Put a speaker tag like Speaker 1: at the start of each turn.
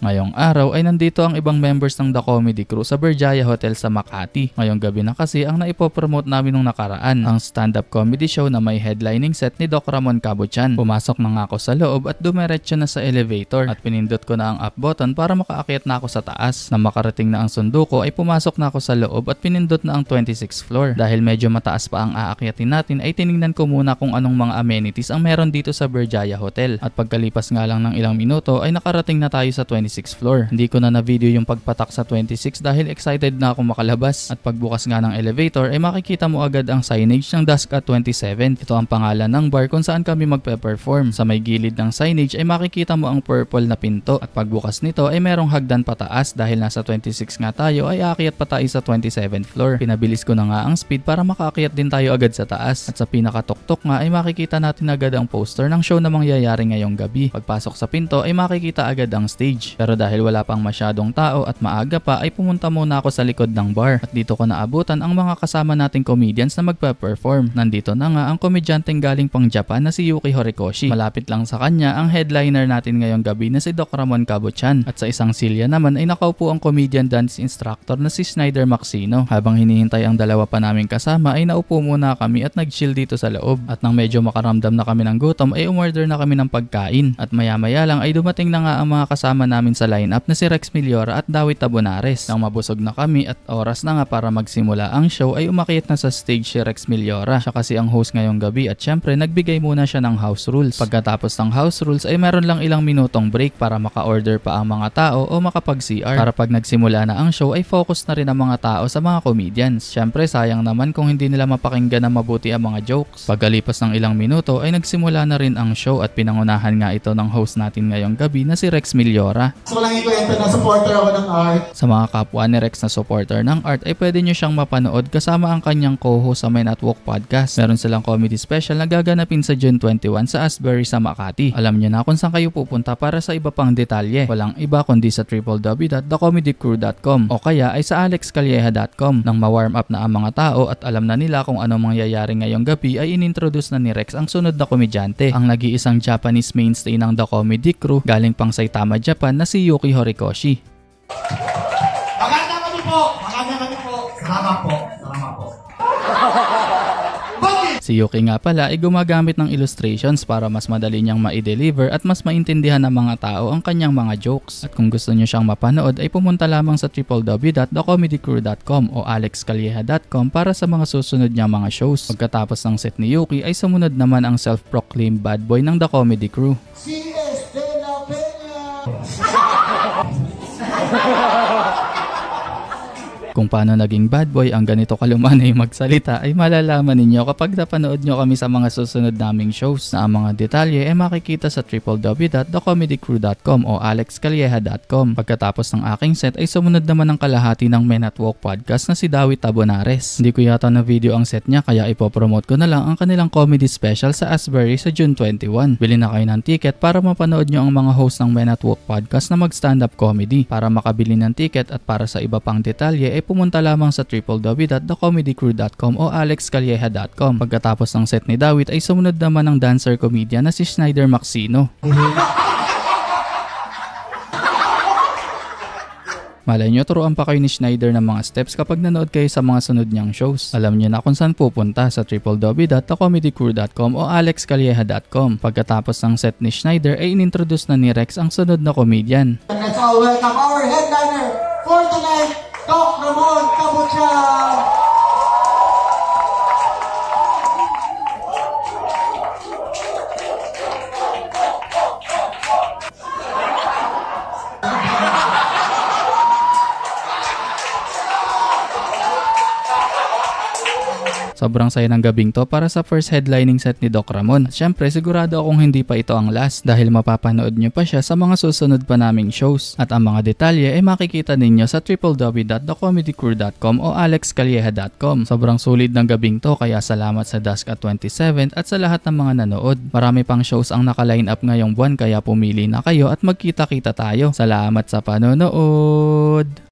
Speaker 1: Ngayong araw ay nandito ang ibang members ng The Comedy Crew sa Berjaya Hotel sa Makati. Ngayong gabi na kasi ang naipopromote namin nung nakaraan, ang stand-up comedy show na may headlining set ni Doc Ramon Cabuchan. Pumasok na nga ako sa loob at dumiretso na sa elevator at pinindot ko na ang up button para makaakyat na ako sa taas. Nang makarating na ang sundo ko ay pumasok na ako sa loob at pinindot na ang 26th floor. Dahil medyo mataas pa ang aakyatin natin ay tiningnan ko muna kung anong mga amenities ang meron dito sa Berjaya Hotel. At pagkalipas nga lang ng ilang minuto ay nakarating na tayo sa 26th floor. Hindi ko na na-video yung pagpatak sa 26 dahil excited na ako makalabas. At pagbukas nga ng elevator ay makikita mo agad ang signage ng Dusk at 27. Ito ang pangalan ng bar kung saan kami magpe-perform. Sa may gilid ng signage ay makikita mo ang purple na pinto. At pagbukas nito ay merong hagdan pataas dahil nasa 26 nga tayo ay aakyat pa tayo sa 27th floor. Pinabilis ko na nga ang speed para makaakyat din tayo agad sa taas. At sa pinakatuktok nga ay makikita natin agad ang poster ng show na mangyayari ngayong gabi. Pagpasok sa pinto ay makikita agad ang stage. Pero dahil wala pang masyadong tao at maaga pa ay pumunta muna ako sa likod ng bar. At dito ko naabutan ang mga kasama nating comedians na magpe-perform. Nandito na nga ang komedyanteng galing pang Japan na si Yuki Horikoshi. Malapit lang sa kanya ang headliner natin ngayong gabi na si Doc Ramon Cabuchan. At sa isang silya naman ay nakaupo ang comedian dance instructor na si Schneider Maxino. Habang hinihintay ang dalawa pa naming kasama ay naupo muna kami at nag-chill dito sa loob. At nang medyo makaramdam na kami ng gutom ay umorder na kami ng pagkain. At maya-maya lang ay dumating na nga ang mga kasama namin sa lineup na si Rex Millora at Dawit Tabonares. Nang mabusog na kami at oras na nga para magsimula ang show ay umakyat na sa stage si Rex Millora. Siya kasi ang host ngayong gabi at syempre nagbigay muna siya ng house rules. Pagkatapos ng house rules ay meron lang ilang minutong break para maka-order pa ang mga tao o makapag-CR. Para pag nagsimula na ang show ay focus na rin ang mga tao sa mga comedians. Syempre sayang naman kung hindi nila mapakinggan na mabuti ang mga jokes. Pagkalipas ng ilang minuto ay nagsimula na rin ang show at pinangunahan nga ito ng host natin ngayong gabi na si Rex Millora.
Speaker 2: So lang ikwento na supporter ako ng art.
Speaker 1: Sa mga kapwa ni Rex na supporter ng art ay pwede nyo siyang mapanood kasama ang kanyang co-host sa Men at Walk podcast. Meron silang comedy special na gaganapin sa June 21 sa Asbury sa Makati. Alam nyo na kung saan kayo pupunta para sa iba pang detalye. Walang iba kundi sa www.thecomedycrew.com o kaya ay sa alexcalleja.com. Nang ma-warm up na ang mga tao at alam na nila kung ano mangyayari ngayong gabi ay inintroduce na ni Rex ang sunod na komedyante. Ang nag-iisang Japanese mainstay ng The Comedy Crew galing pang Saitama, Japan na si Yuki Horikoshi.
Speaker 2: Maganda kami po! Maganda kami po! Salamat po! Salamat po!
Speaker 1: Si Yuki nga pala ay gumagamit ng illustrations para mas madali niyang ma-deliver at mas maintindihan ng mga tao ang kanyang mga jokes. At kung gusto niyo siyang mapanood ay pumunta lamang sa www.thecomedycrew.com o alexcalleja.com para sa mga susunod niyang mga shows. Pagkatapos ng set ni Yuki ay sumunod naman ang self-proclaimed bad boy ng The Comedy Crew.
Speaker 2: C.S. De La Peña!
Speaker 1: Kung paano naging bad boy ang ganito kalumanay magsalita ay malalaman ninyo kapag napanood nyo kami sa mga susunod naming shows na ang mga detalye ay makikita sa www.thecomedycrew.com o alexcalleja.com. Pagkatapos ng aking set ay sumunod naman ang kalahati ng Men at Walk podcast na si Dawit Tabonares. Hindi ko yata na video ang set niya kaya ipopromote ko na lang ang kanilang comedy special sa Asbury sa June 21. Bili na kayo ng ticket para mapanood nyo ang mga host ng Men at Walk podcast na mag-stand-up comedy. Para makabili ng ticket at para sa iba pang detalye ay pumunta lamang sa www.thecomedycrew.com o alexcalleja.com. Pagkatapos ng set ni Dawit ay sumunod naman ang dancer comedian na si Schneider Maxino. Malay nyo, turuan pa kayo ni Schneider ng mga steps kapag nanood kayo sa mga sunod niyang shows. Alam nyo na kung saan pupunta sa www.thecomedycrew.com o alexcalleja.com. Pagkatapos ng set ni Schneider ay inintroduce na ni Rex ang sunod na comedian.
Speaker 2: Let's all welcome our headliner for tonight, Doc Ramon Cabuchan!
Speaker 1: Sobrang saya ng gabing to para sa first headlining set ni Doc Ramon. At syempre sigurado akong hindi pa ito ang last dahil mapapanood nyo pa siya sa mga susunod pa naming shows. At ang mga detalye ay makikita ninyo sa www.thecomedycrew.com o alexcalleja.com. Sobrang sulit ng gabing to kaya salamat sa Dusk at 27 at sa lahat ng mga nanood. Marami pang shows ang naka-line up ngayong buwan kaya pumili na kayo at magkita-kita tayo. Salamat sa panonood!